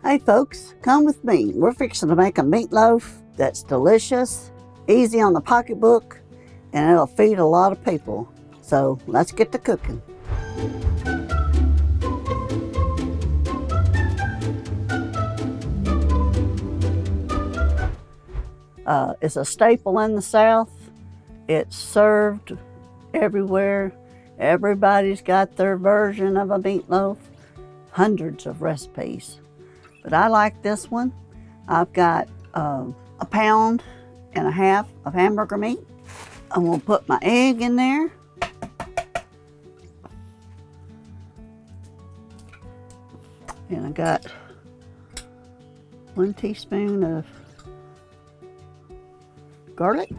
Hey folks, come with me. We're fixing to make a meatloaf that's delicious, easy on the pocketbook, and it'll feed a lot of people. So let's get to cooking. It's a staple in the South. It's served everywhere. Everybody's got their version of a meatloaf. Hundreds of recipes. But I like this one. I've got 1.5 pounds of hamburger meat. I'm gonna put my egg in there. And I got 1 teaspoon of garlic.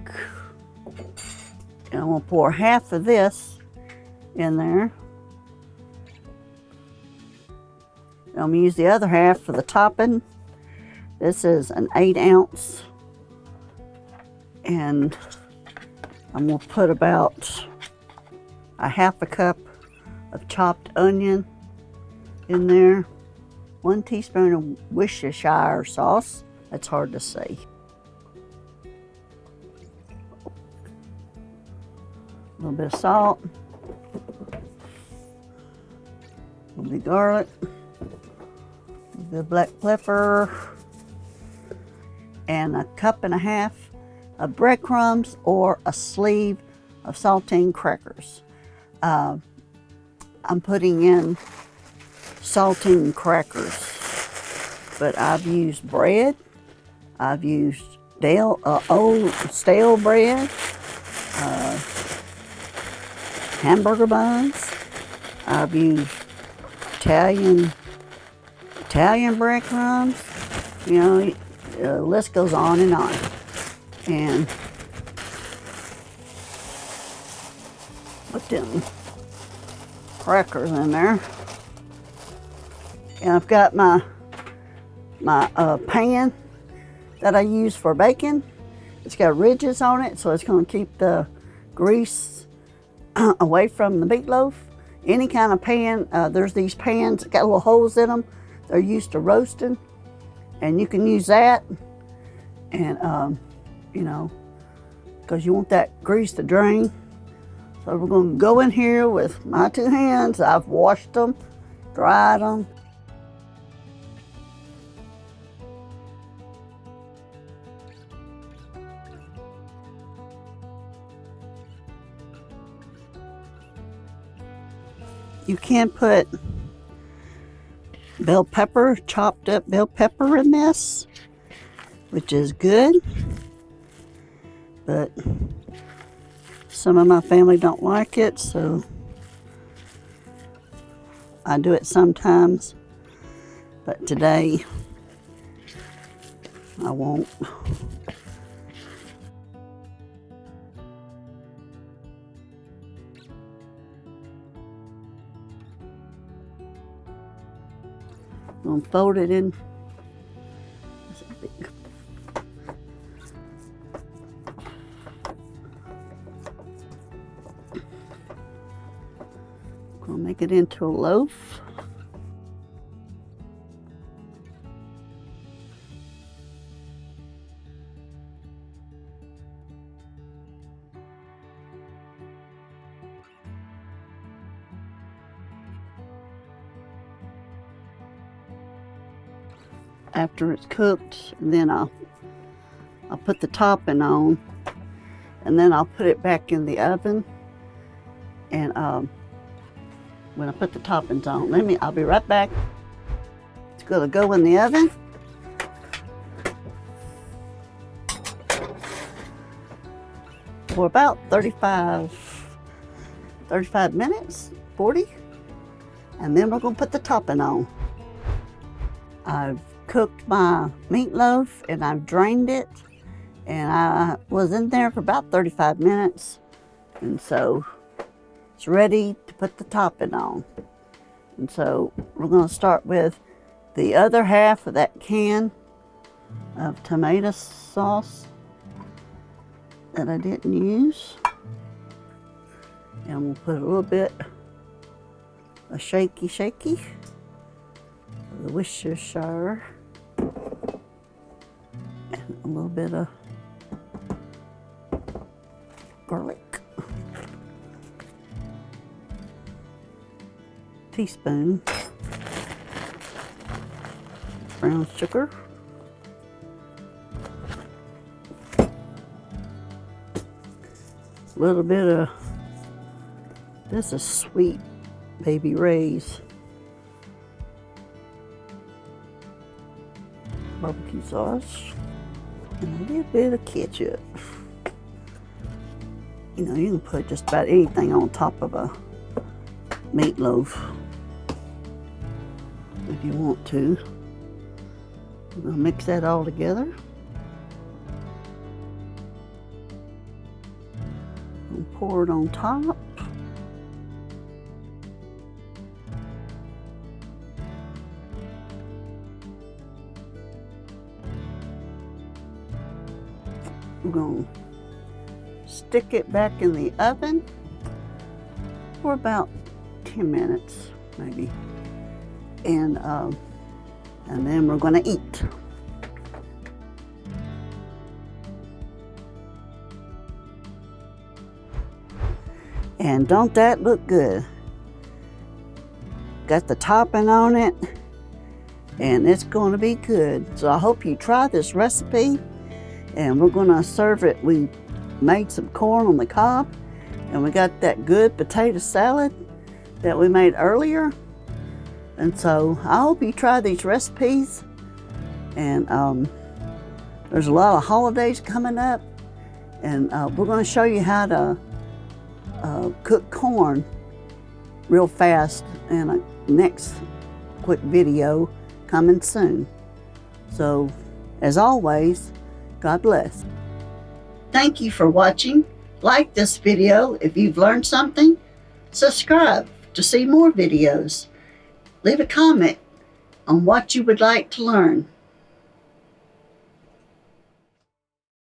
And I'm gonna pour half of this in there. I'm gonna use the other half for the topping. This is an 8-ounce. And I'm gonna put about a 1/2 cup of chopped onion in there. 1 teaspoon of Worcestershire sauce. That's hard to say. A little bit of salt. A little bit of garlic. The black pepper, and 1.5 cups of breadcrumbs or a sleeve of saltine crackers. I'm putting in saltine crackers, but I've used bread. I've used old stale bread, hamburger buns. I've used Italian breadcrumbs, you know, the list goes on and on. And put them crackers in there. And I've got my pan that I use for baking. It's got ridges on it, so it's going to keep the grease away from the meatloaf. Any kind of pan, there's these pans that got little holes in them. They're used to roasting, and you can use that, and you know, because you want that grease to drain. So we're going to go in here with my 2 hands. I've washed them, dried them. You can put bell pepper, chopped up bell pepper in this, which is good, but some of my family don't like it, so I do it sometimes, but today I won't. I'm gonna fold it in. That's a big. Gonna make it into a loaf. After it's cooked, and then I'll put the topping on, and then I'll put it back in the oven. And when I put the toppings on, I'll be right back. It's gonna go in the oven. For about 35 minutes, 40. And then we're gonna put the topping on. I've cooked my meatloaf and I've drained it, and I was in there for about 35 minutes, and so it's ready to put the topping on. And so we're going to start with the other half of that can of tomato sauce that I didn't use, and we'll put a little bit of shaky of the Worcestershire. a little bit of garlic. Teaspoon brown sugar. A little bit of, this is sweet baby Ray's barbecue sauce, and a little bit of ketchup. You know, you can put just about anything on top of a meatloaf if you want to. I'm gonna mix that all together. And pour it on top. We're gonna stick it back in the oven for about 10 minutes, maybe. And then we're gonna eat. And don't that look good? Got the topping on it, and it's gonna be good. So I hope you try this recipe, and we're gonna serve it. We made some corn on the cob, and we got that good potato salad that we made earlier. And so I hope you try these recipes. And there's a lot of holidays coming up, and we're going to show you how to cook corn real fast in a next quick video coming soon. So as always, God bless. Thank you for watching. Like this video if you've learned something. Subscribe to see more videos. Leave a comment on what you would like to learn.